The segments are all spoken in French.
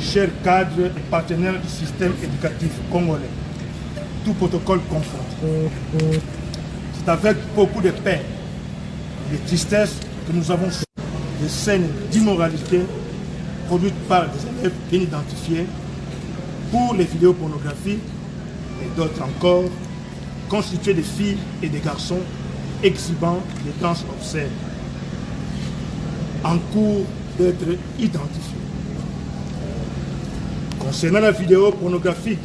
chers cadres et partenaires du système éducatif congolais, tout protocole confondu. C'est avec beaucoup de peine et de tristesse que nous avons fait des scènes d'immoralité produites par des élèves bien identifiés pour les vidéos pornographiques et d'autres encore constituées de filles et de garçons exhibant des danses obscènes en cours d'être identifiés. Concernant la vidéo pornographique,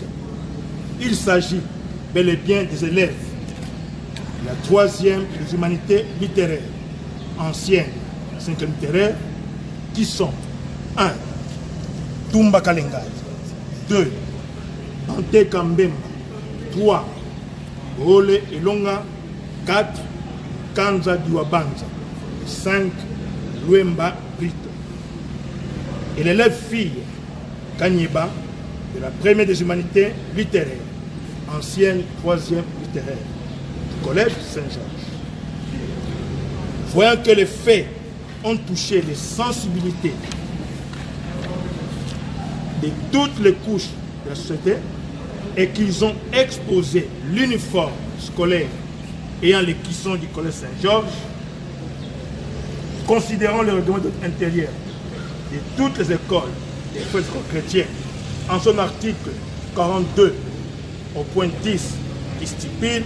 il s'agit bel et bien des élèves de la 3e des humanités littéraires, ancienne 5e littéraire, qui sont 1. Tumba Kalengai, 2. Bante Kambemba, 3. Ole Elonga, 4. Kanza Diwabanza, 5. Luemba Brito. Et l'élève fille Kanyeba de la 1e des humanités littéraires, ancienne 3e littéraire, du collège Saint-Georges. Voyant que les faits ont touché les sensibilités de toutes les couches de la société et qu'ils ont exposé l'uniforme scolaire ayant les cuissons du collège Saint-Georges, considérant le règlement intérieur de toutes les écoles des frères chrétiens en son article 42 au point 10 qui stipule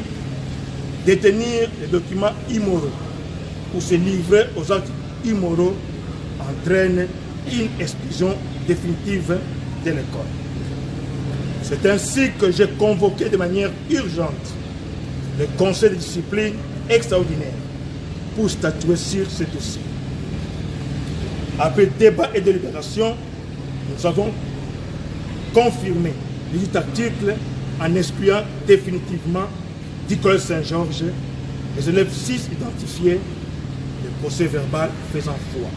détenir les documents immoraux ou se livrer aux actes immoraux entraîne une exclusion définitive de l'école. C'est ainsi que j'ai convoqué de manière urgente le conseil de discipline extraordinaire pour statuer sur ce dossier. Après débat et délibération, nous avons confirmé les articles en excluant définitivement du collège Saint-Georges les élèves 6 identifiés, le procès verbal faisant foi.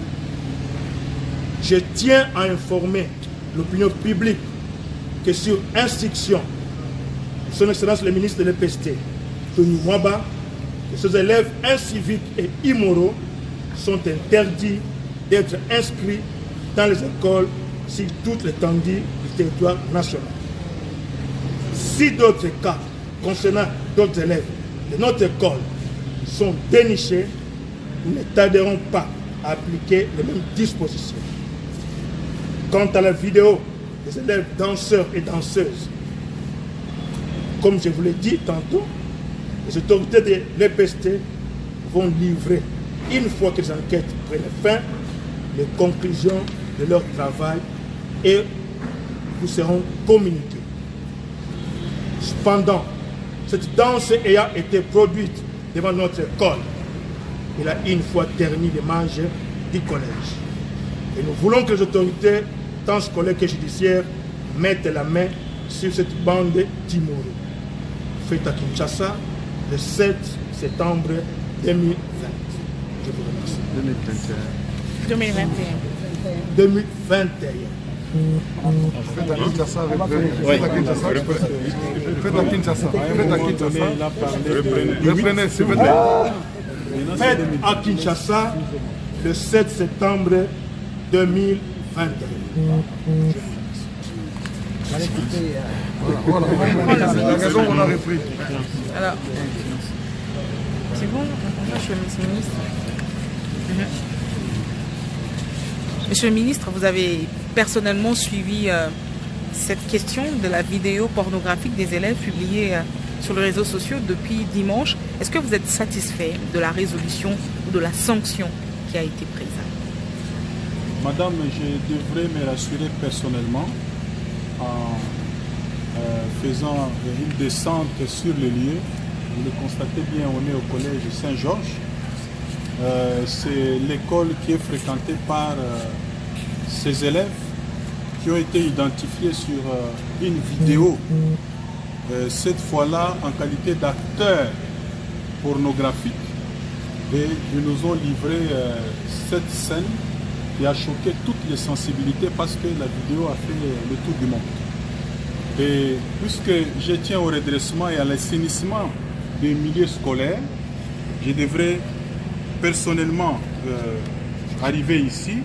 Je tiens à informer l'opinion publique que sur instruction de son Excellence le ministre de l'EPST, Tony Mwaba, que ces élèves inciviques et immoraux sont interdits d'être inscrits dans les écoles sur toute l'étendue du territoire national. Si d'autres cas concernant d'autres élèves de notre école sont dénichés, nous ne tarderons pas à appliquer les mêmes dispositions. Quant à la vidéo des élèves danseurs et danseuses, comme je vous l'ai dit tantôt, les autorités de l'EPST vont livrer, une fois que les enquêtes prennent fin, les conclusions de leur travail et vous seront communiquées. Cependant, cette danse ayant été produite devant notre école, elle a une fois terni l'image du collège. Et nous voulons que les autorités, tant scolaires que judiciaires, mettent la main sur cette bande d'immoraux. Faite à Kinshasa, le 7 septembre 2020. Je vous remercie. 2021. 2021. Faites à Kinshasa avec Faites à Kinshasa. Faites à Kinshasa. Reprenez, s'il vous plaît. Faites à Kinshasa le 7 septembre 2021. Voilà, la raison on a repris. Alors, c'est bon, Monsieur le ministre. Monsieur le ministre, vous avez personnellement suivi cette question de la vidéo pornographique des élèves publiée sur les réseaux sociaux depuis dimanche. Est-ce que vous êtes satisfait de la résolution ou de la sanction qui a été prise? Madame, je devrais me rassurer personnellement en faisant une descente sur les lieux. Vous le constatez bien, on est au collège Saint-Georges. C'est l'école qui est fréquentée par ces élèves qui ont été identifiés sur une vidéo, cette fois-là en qualité d'acteurs pornographiques. Et ils nous ont livré cette scène qui a choqué toutes les sensibilités parce que la vidéo a fait le tour du monde. Et puisque je tiens au redressement et à l'assainissement des milieux scolaires, je devrais personnellement arriver ici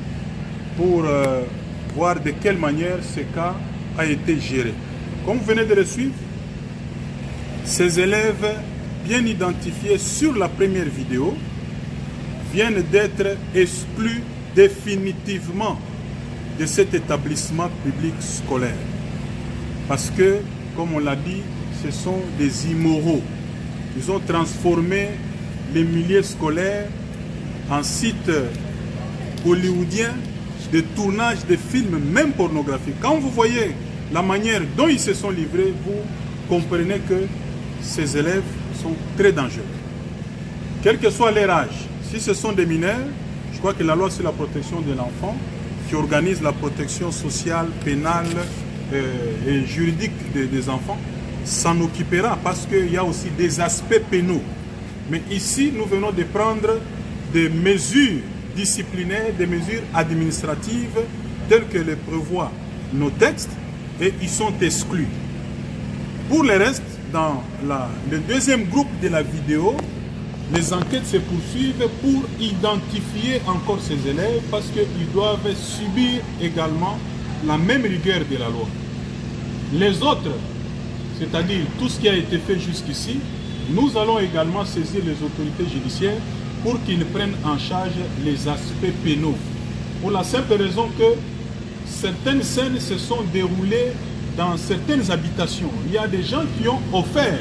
pour voir de quelle manière ce cas a été géré. Comme vous venez de le suivre, ces élèves bien identifiés sur la première vidéo viennent d'être exclus définitivement de cet établissement public scolaire. Parce que, comme on l'a dit, ce sont des immoraux. Ils ont transformé les milieux scolaires en site hollywoodien de tournage de films, même pornographiques. Quand vous voyez la manière dont ils se sont livrés, vous comprenez que ces élèves sont très dangereux. Quel que soit leur âge, si ce sont des mineurs, je crois que la loi sur la protection de l'enfant, qui organise la protection sociale, pénale et juridique des enfants, s'en occupera parce qu'il y a aussi des aspects pénaux. Mais ici, nous venons de prendre des mesures disciplinaires, des mesures administratives telles que les prévoient nos textes et ils sont exclus. Pour le reste, dans le deuxième groupe de la vidéo, les enquêtes se poursuivent pour identifier encore ces élèves parce qu'ils doivent subir également la même rigueur de la loi. Les autres, c'est-à-dire tout ce qui a été fait jusqu'ici, nous allons également saisir les autorités judiciaires pour qu'ils prennent en charge les aspects pénaux. Pour la simple raison que certaines scènes se sont déroulées dans certaines habitations. Il y a des gens qui ont offert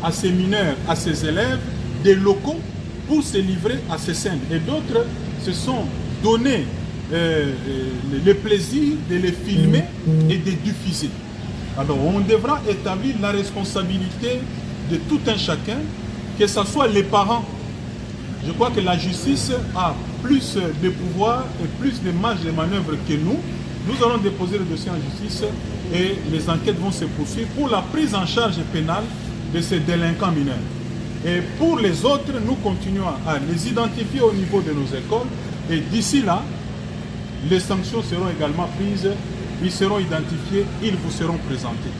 à ces mineurs, à ces élèves, des locaux pour se livrer à ces scènes. Et d'autres se sont donné le plaisir de les filmer et de diffuser. Alors on devra établir la responsabilité de tout un chacun, que ce soit les parents. Je crois que la justice a plus de pouvoir et plus de marge de manœuvre que nous. Nous allons déposer le dossier en justice et les enquêtes vont se poursuivre pour la prise en charge pénale de ces délinquants mineurs. Et pour les autres, nous continuons à les identifier au niveau de nos écoles et d'ici là, les sanctions seront également prises, ils seront identifiés, ils vous seront présentés.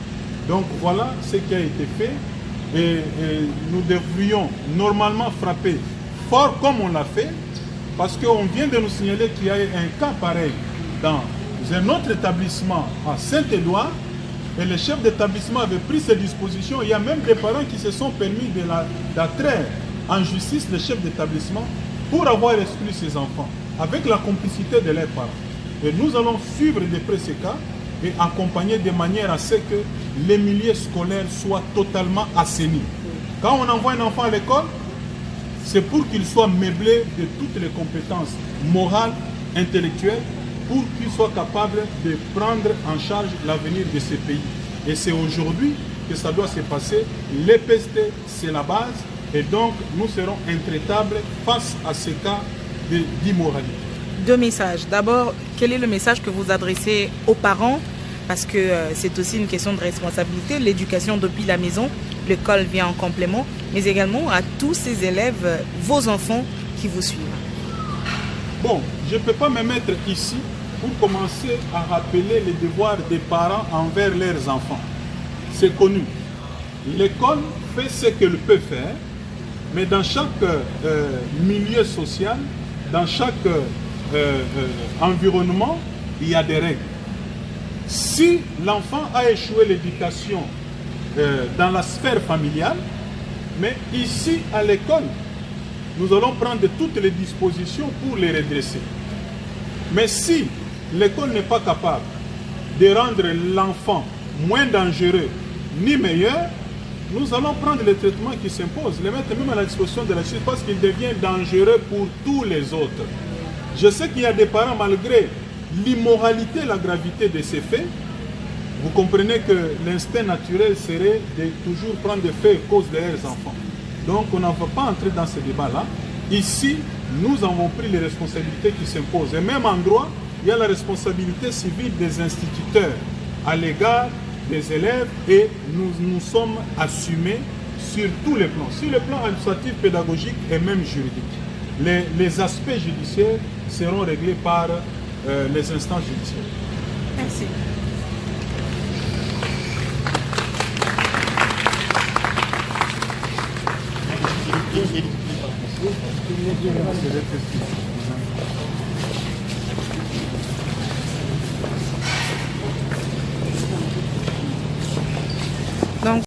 Donc voilà ce qui a été fait et nous devrions normalement frapper fort comme on l'a fait parce qu'on vient de nous signaler qu'il y a eu un cas pareil dans un autre établissement à Saint-Édouard et le chef d'établissement avait pris ses dispositions. Il y a même des parents qui se sont permis d'attraire en justice le chef d'établissement pour avoir exclu ses enfants avec la complicité de leurs parents. Et nous allons suivre de près ces cas et accompagner de manière à ce que les milieux scolaires soient totalement assainis. Quand on envoie un enfant à l'école, c'est pour qu'il soit meublé de toutes les compétences morales, intellectuelles, pour qu'il soit capable de prendre en charge l'avenir de ces pays. Et c'est aujourd'hui que ça doit se passer. L'EPST, c'est la base. Et donc, nous serons intraitables face à ces cas d'immoralité. Deux messages. D'abord, quel est le message que vous adressez aux parents? Parce que c'est aussi une question de responsabilité. L'éducation depuis la maison, l'école vient en complément, mais également à tous ces élèves, vos enfants qui vous suivent. Bon, je ne peux pas me mettre ici pour commencer à rappeler les devoirs des parents envers leurs enfants. C'est connu. L'école fait ce qu'elle peut faire, mais dans chaque milieu social, dans chaque environnement, il y a des règles. Si l'enfant a échoué l'éducation dans la sphère familiale, mais ici à l'école, nous allons prendre toutes les dispositions pour les redresser. Mais si l'école n'est pas capable de rendre l'enfant moins dangereux ni meilleur, nous allons prendre les traitements qui s'imposent, les mettre même à la disposition de la justice parce qu'il devient dangereux pour tous les autres. Je sais qu'il y a des parents, malgré l'immoralité et la gravité de ces faits, vous comprenez que l'instinct naturel serait de toujours prendre des faits à cause de leurs enfants. Donc on ne va pas entrer dans ce débat-là. Ici, nous avons pris les responsabilités qui s'imposent. Et même en droit, il y a la responsabilité civile des instituteurs à l'égard des élèves et nous sommes assumés sur tous les plans, sur le plan administratif, pédagogique et même juridique. Les aspects judiciaires seront réglés par les instances judiciaires. Merci. Merci.